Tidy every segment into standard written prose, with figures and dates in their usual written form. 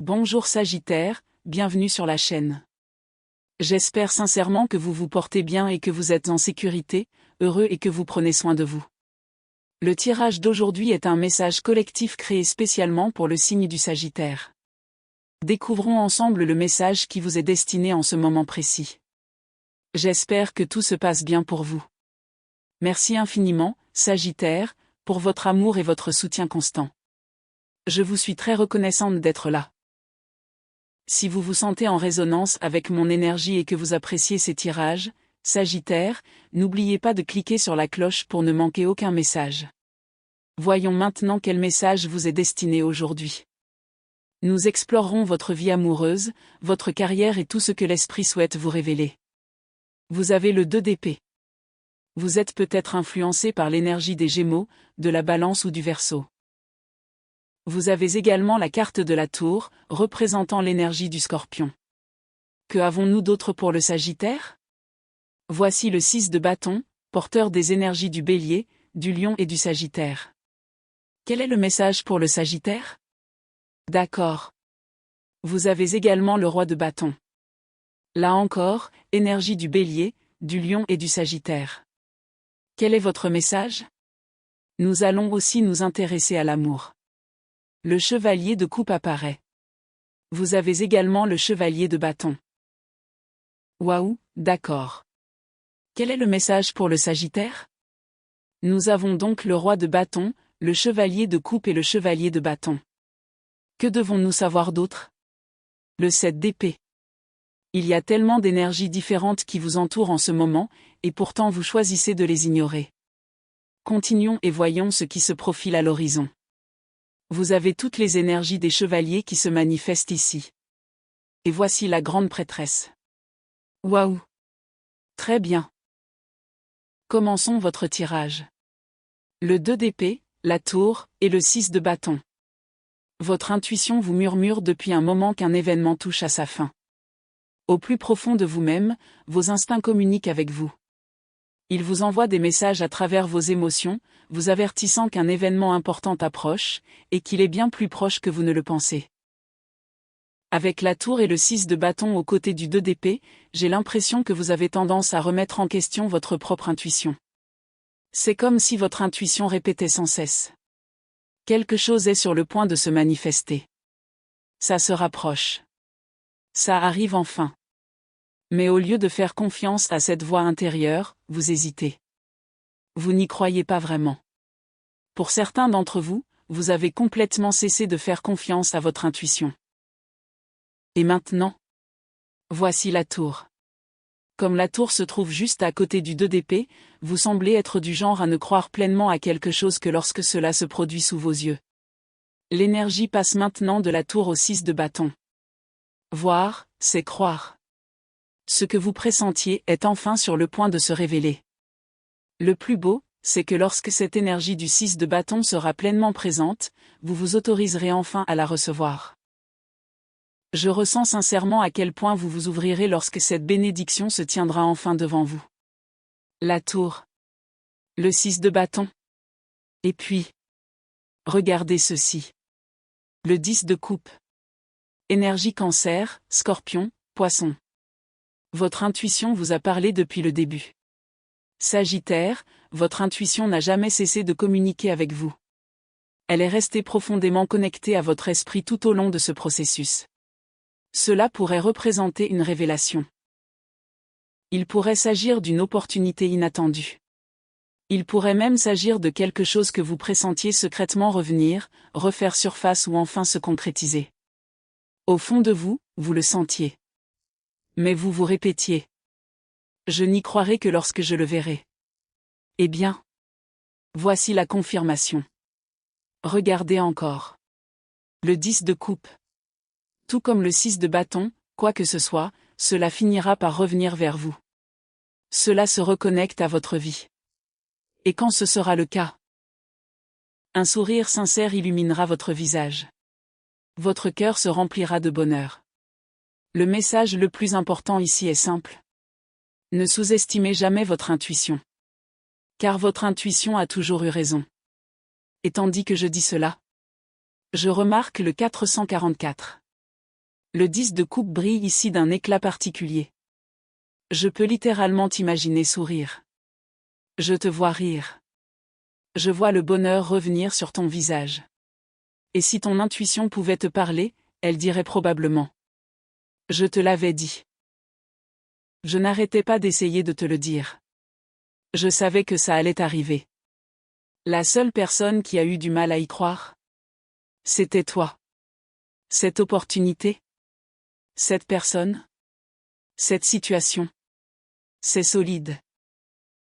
Bonjour Sagittaire, bienvenue sur la chaîne. J'espère sincèrement que vous vous portez bien et que vous êtes en sécurité, heureux et que vous prenez soin de vous. Le tirage d'aujourd'hui est un message collectif créé spécialement pour le signe du Sagittaire. Découvrons ensemble le message qui vous est destiné en ce moment précis. J'espère que tout se passe bien pour vous. Merci infiniment, Sagittaire, pour votre amour et votre soutien constant. Je vous suis très reconnaissante d'être là. Si vous vous sentez en résonance avec mon énergie et que vous appréciez ces tirages, Sagittaire, n'oubliez pas de cliquer sur la cloche pour ne manquer aucun message. Voyons maintenant quel message vous est destiné aujourd'hui. Nous explorerons votre vie amoureuse, votre carrière et tout ce que l'esprit souhaite vous révéler. Vous avez le 2 d'épée. Vous êtes peut-être influencé par l'énergie des Gémeaux, de la Balance ou du Verseau. Vous avez également la carte de la Tour, représentant l'énergie du Scorpion. Que avons-nous d'autre pour le Sagittaire? Voici le 6 de bâton, porteur des énergies du Bélier, du Lion et du Sagittaire. Quel est le message pour le Sagittaire? D'accord. Vous avez également le roi de bâton. Là encore, énergie du Bélier, du Lion et du Sagittaire. Quel est votre message? Nous allons aussi nous intéresser à l'amour. Le chevalier de coupe apparaît. Vous avez également le chevalier de bâton. Waouh, d'accord. Quel est le message pour le Sagittaire? Nous avons donc le roi de bâton, le chevalier de coupe et le chevalier de bâton. Que devons-nous savoir d'autre? Le 7 d'épée. Il y a tellement d'énergies différentes qui vous entourent en ce moment, et pourtant vous choisissez de les ignorer. Continuons et voyons ce qui se profile à l'horizon. Vous avez toutes les énergies des chevaliers qui se manifestent ici. Et voici la grande prêtresse. Waouh! Très bien. Commençons votre tirage. Le 2 d'épée, la tour, et le 6 de bâton. Votre intuition vous murmure depuis un moment qu'un événement touche à sa fin. Au plus profond de vous-même, vos instincts communiquent avec vous. Ils vous envoient des messages à travers vos émotions, vous avertissant qu'un événement important approche, et qu'il est bien plus proche que vous ne le pensez. Avec la tour et le 6 de bâton aux côtés du 2 d'épée, j'ai l'impression que vous avez tendance à remettre en question votre propre intuition. C'est comme si votre intuition répétait sans cesse. Quelque chose est sur le point de se manifester. Ça se rapproche. Ça arrive enfin. Mais au lieu de faire confiance à cette voix intérieure, vous hésitez. Vous n'y croyez pas vraiment. Pour certains d'entre vous, vous avez complètement cessé de faire confiance à votre intuition. Et maintenant? Voici la tour. Comme la tour se trouve juste à côté du 2 d'épée, vous semblez être du genre à ne croire pleinement à quelque chose que lorsque cela se produit sous vos yeux. L'énergie passe maintenant de la tour au 6 de bâton. Voir, c'est croire. Ce que vous pressentiez est enfin sur le point de se révéler. Le plus beau, c'est que lorsque cette énergie du 6 de bâton sera pleinement présente, vous vous autoriserez enfin à la recevoir. Je ressens sincèrement à quel point vous vous ouvrirez lorsque cette bénédiction se tiendra enfin devant vous. La tour. Le 6 de bâton. Et puis, regardez ceci. Le 10 de coupe. Énergie Cancer, Scorpion, Poisson. Votre intuition vous a parlé depuis le début. Sagittaire, votre intuition n'a jamais cessé de communiquer avec vous. Elle est restée profondément connectée à votre esprit tout au long de ce processus. Cela pourrait représenter une révélation. Il pourrait s'agir d'une opportunité inattendue. Il pourrait même s'agir de quelque chose que vous pressentiez secrètement revenir, refaire surface ou enfin se concrétiser. Au fond de vous, vous le sentiez. Mais vous vous répétiez. Je n'y croirai que lorsque je le verrai. Eh bien, voici la confirmation. Regardez encore. Le 10 de coupe. Tout comme le 6 de bâton, quoi que ce soit, cela finira par revenir vers vous. Cela se reconnecte à votre vie. Et quand ce sera le cas? Un sourire sincère illuminera votre visage. Votre cœur se remplira de bonheur. Le message le plus important ici est simple. Ne sous-estimez jamais votre intuition. Car votre intuition a toujours eu raison. Et tandis que je dis cela, je remarque le 444. Le 10 de coupe brille ici d'un éclat particulier. Je peux littéralement t'imaginer sourire. Je te vois rire. Je vois le bonheur revenir sur ton visage. Et si ton intuition pouvait te parler, elle dirait probablement. Je te l'avais dit. Je n'arrêtais pas d'essayer de te le dire. Je savais que ça allait arriver. La seule personne qui a eu du mal à y croire, c'était toi. Cette opportunité, cette personne, cette situation. C'est solide.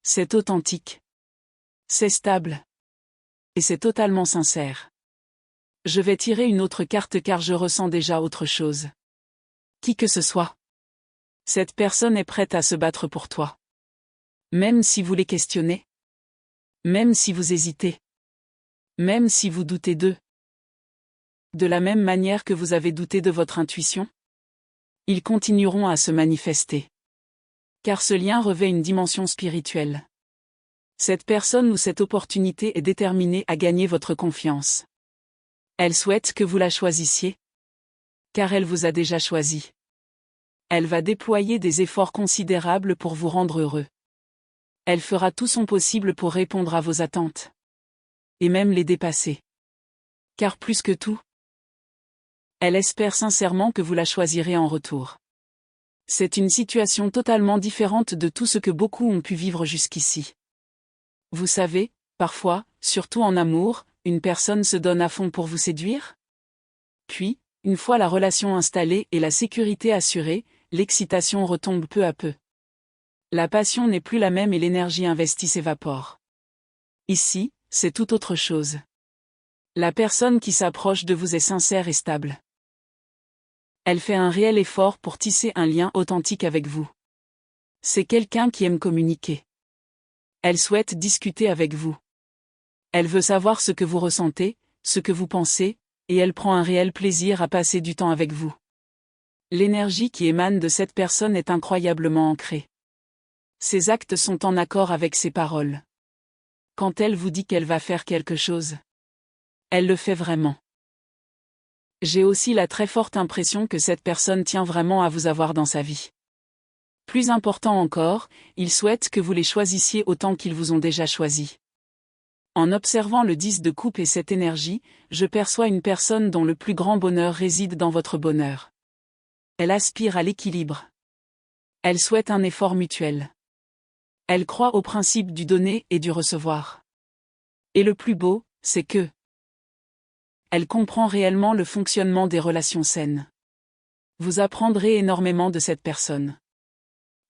C'est authentique. C'est stable. Et c'est totalement sincère. Je vais tirer une autre carte car je ressens déjà autre chose. Qui que ce soit. Cette personne est prête à se battre pour toi. Même si vous les questionnez. Même si vous hésitez. Même si vous doutez d'eux. De la même manière que vous avez douté de votre intuition. Ils continueront à se manifester. Car ce lien revêt une dimension spirituelle. Cette personne ou cette opportunité est déterminée à gagner votre confiance. Elle souhaite que vous la choisissiez. Car elle vous a déjà choisi. Elle va déployer des efforts considérables pour vous rendre heureux. Elle fera tout son possible pour répondre à vos attentes. Et même les dépasser. Car plus que tout, elle espère sincèrement que vous la choisirez en retour. C'est une situation totalement différente de tout ce que beaucoup ont pu vivre jusqu'ici. Vous savez, parfois, surtout en amour, une personne se donne à fond pour vous séduire. Puis, une fois la relation installée et la sécurité assurée, l'excitation retombe peu à peu. La passion n'est plus la même et l'énergie investie s'évapore. Ici, c'est tout autre chose. La personne qui s'approche de vous est sincère et stable. Elle fait un réel effort pour tisser un lien authentique avec vous. C'est quelqu'un qui aime communiquer. Elle souhaite discuter avec vous. Elle veut savoir ce que vous ressentez, ce que vous pensez, et elle prend un réel plaisir à passer du temps avec vous. L'énergie qui émane de cette personne est incroyablement ancrée. Ses actes sont en accord avec ses paroles. Quand elle vous dit qu'elle va faire quelque chose, elle le fait vraiment. J'ai aussi la très forte impression que cette personne tient vraiment à vous avoir dans sa vie. Plus important encore, il souhaite que vous les choisissiez autant qu'ils vous ont déjà choisi. En observant le 10 de coupe et cette énergie, je perçois une personne dont le plus grand bonheur réside dans votre bonheur. Elle aspire à l'équilibre. Elle souhaite un effort mutuel. Elle croit au principe du donner et du recevoir. Et le plus beau, c'est que elle comprend réellement le fonctionnement des relations saines. Vous apprendrez énormément de cette personne.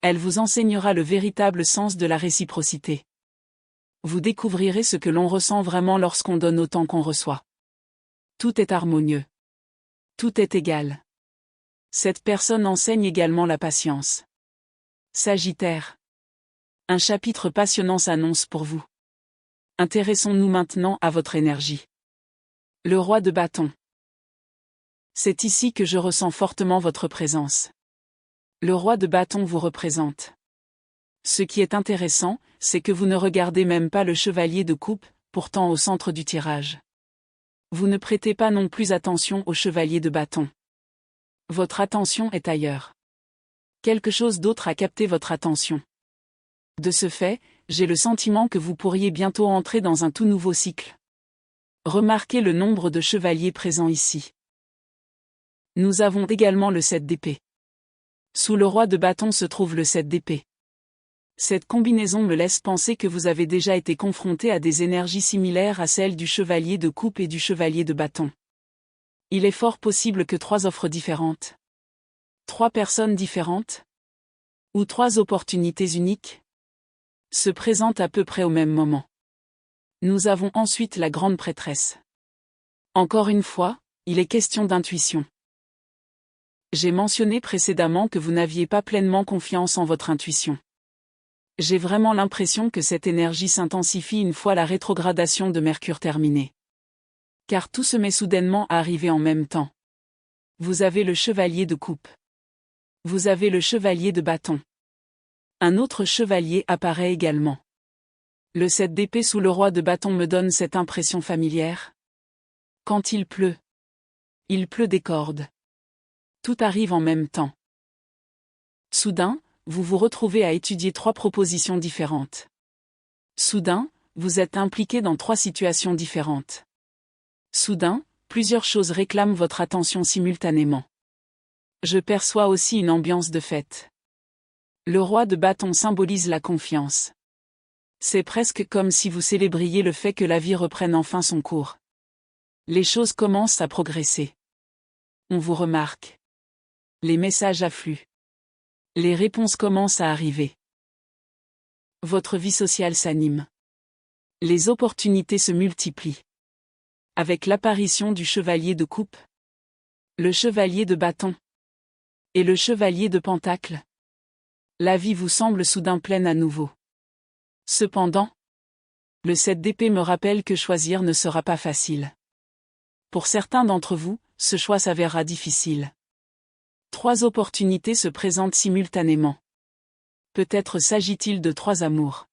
Elle vous enseignera le véritable sens de la réciprocité. Vous découvrirez ce que l'on ressent vraiment lorsqu'on donne autant qu'on reçoit. Tout est harmonieux. Tout est égal. Cette personne enseigne également la patience. Sagittaire. Un chapitre passionnant s'annonce pour vous. Intéressons-nous maintenant à votre énergie. Le roi de bâton. C'est ici que je ressens fortement votre présence. Le roi de bâton vous représente. Ce qui est intéressant, c'est que vous ne regardez même pas le chevalier de coupe, pourtant au centre du tirage. Vous ne prêtez pas non plus attention au chevalier de bâton. Votre attention est ailleurs. Quelque chose d'autre a capté votre attention. De ce fait, j'ai le sentiment que vous pourriez bientôt entrer dans un tout nouveau cycle. Remarquez le nombre de chevaliers présents ici. Nous avons également le 7 d'épée. Sous le roi de bâton se trouve le 7 d'épée. Cette combinaison me laisse penser que vous avez déjà été confronté à des énergies similaires à celles du chevalier de coupe et du chevalier de bâton. Il est fort possible que 3 offres différentes, 3 personnes différentes, ou 3 opportunités uniques, se présentent à peu près au même moment. Nous avons ensuite la grande prêtresse. Encore une fois, il est question d'intuition. J'ai mentionné précédemment que vous n'aviez pas pleinement confiance en votre intuition. J'ai vraiment l'impression que cette énergie s'intensifie une fois la rétrogradation de Mercure terminée. Car tout se met soudainement à arriver en même temps. Vous avez le chevalier de coupe. Vous avez le chevalier de bâton. Un autre chevalier apparaît également. Le 7 d'épée sous le roi de bâton me donne cette impression familière. Quand il pleut des cordes. Tout arrive en même temps. Soudain, vous vous retrouvez à étudier 3 propositions différentes. Soudain, vous êtes impliqué dans 3 situations différentes. Soudain, plusieurs choses réclament votre attention simultanément. Je perçois aussi une ambiance de fête. Le roi de bâton symbolise la confiance. C'est presque comme si vous célébriez le fait que la vie reprenne enfin son cours. Les choses commencent à progresser. On vous remarque. Les messages affluent. Les réponses commencent à arriver. Votre vie sociale s'anime. Les opportunités se multiplient. Avec l'apparition du chevalier de coupe, le chevalier de bâton et le chevalier de pentacle, la vie vous semble soudain pleine à nouveau. Cependant, le 7 d'épée me rappelle que choisir ne sera pas facile. Pour certains d'entre vous, ce choix s'avérera difficile. 3 opportunités se présentent simultanément. Peut-être s'agit-il de 3 amours.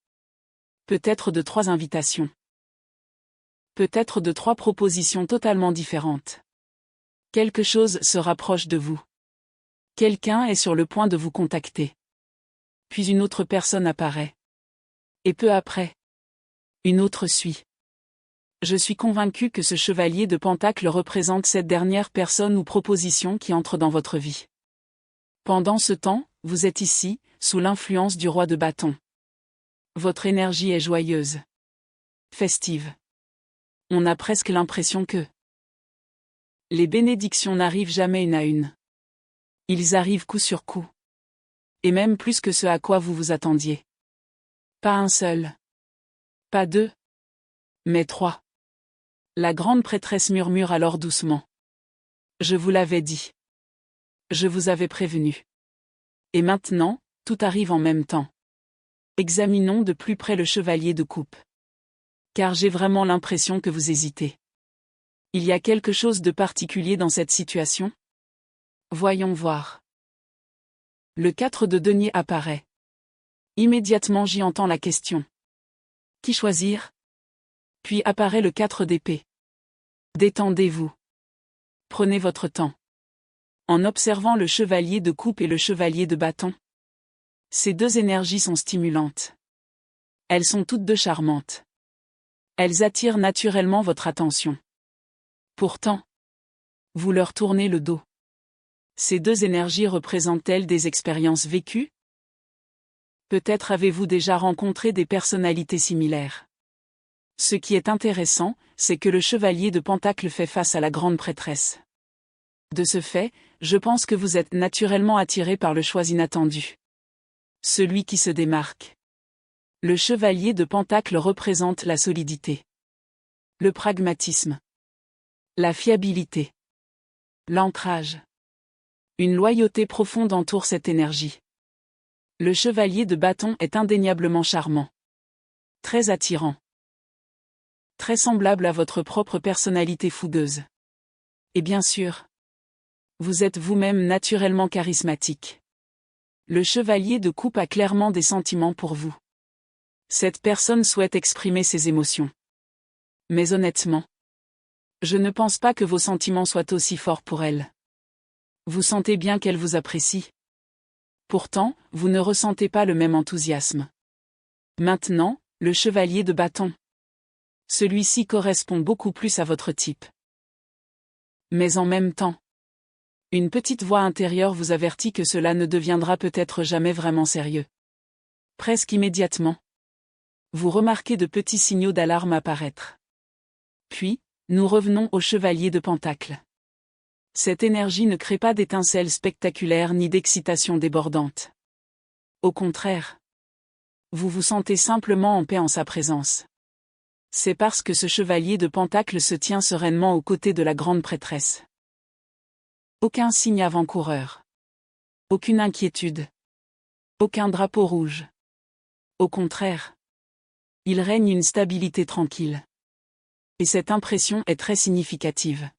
Peut-être de 3 invitations. Peut-être de 3 propositions totalement différentes. Quelque chose se rapproche de vous. Quelqu'un est sur le point de vous contacter. Puis une autre personne apparaît. Et peu après, une autre suit. Je suis convaincu que ce chevalier de pentacle représente cette dernière personne ou proposition qui entre dans votre vie. Pendant ce temps, vous êtes ici, sous l'influence du roi de bâton. Votre énergie est joyeuse. Festive. On a presque l'impression que les bénédictions n'arrivent jamais une à une. Ils arrivent coup sur coup. Et même plus que ce à quoi vous vous attendiez. Pas un seul. Pas 2. Mais 3. La grande prêtresse murmure alors doucement. Je vous l'avais dit. Je vous avais prévenu. Et maintenant, tout arrive en même temps. Examinons de plus près le chevalier de coupe. Car j'ai vraiment l'impression que vous hésitez. Il y a quelque chose de particulier dans cette situation? Voyons voir. Le 4 de denier apparaît. Immédiatement j'y entends la question. Qui choisir? Puis apparaît le 4 d'épée. Détendez-vous. Prenez votre temps. En observant le chevalier de coupe et le chevalier de bâton. Ces 2 énergies sont stimulantes. Elles sont toutes 2 charmantes. Elles attirent naturellement votre attention. Pourtant, vous leur tournez le dos. Ces 2 énergies représentent-elles des expériences vécues? Peut-être avez-vous déjà rencontré des personnalités similaires. Ce qui est intéressant, c'est que le chevalier de pentacle fait face à la grande prêtresse. De ce fait, je pense que vous êtes naturellement attiré par le choix inattendu. Celui qui se démarque. Le chevalier de pentacle représente la solidité. Le pragmatisme. La fiabilité. L'ancrage. Une loyauté profonde entoure cette énergie. Le chevalier de bâton est indéniablement charmant. Très attirant. Très semblable à votre propre personnalité fougueuse. Et bien sûr, vous êtes vous-même naturellement charismatique. Le chevalier de coupe a clairement des sentiments pour vous. Cette personne souhaite exprimer ses émotions. Mais honnêtement, je ne pense pas que vos sentiments soient aussi forts pour elle. Vous sentez bien qu'elle vous apprécie. Pourtant, vous ne ressentez pas le même enthousiasme. Maintenant, le chevalier de bâton. Celui-ci correspond beaucoup plus à votre type. Mais en même temps, une petite voix intérieure vous avertit que cela ne deviendra peut-être jamais vraiment sérieux. Presque immédiatement, vous remarquez de petits signaux d'alarme apparaître. Puis, nous revenons au chevalier de pentacle. Cette énergie ne crée pas d'étincelles spectaculaires ni d'excitation débordante. Au contraire, vous vous sentez simplement en paix en sa présence. C'est parce que ce chevalier de pentacle se tient sereinement aux côtés de la grande prêtresse. Aucun signe avant-coureur. Aucune inquiétude. Aucun drapeau rouge. Au contraire, il règne une stabilité tranquille. Et cette impression est très significative.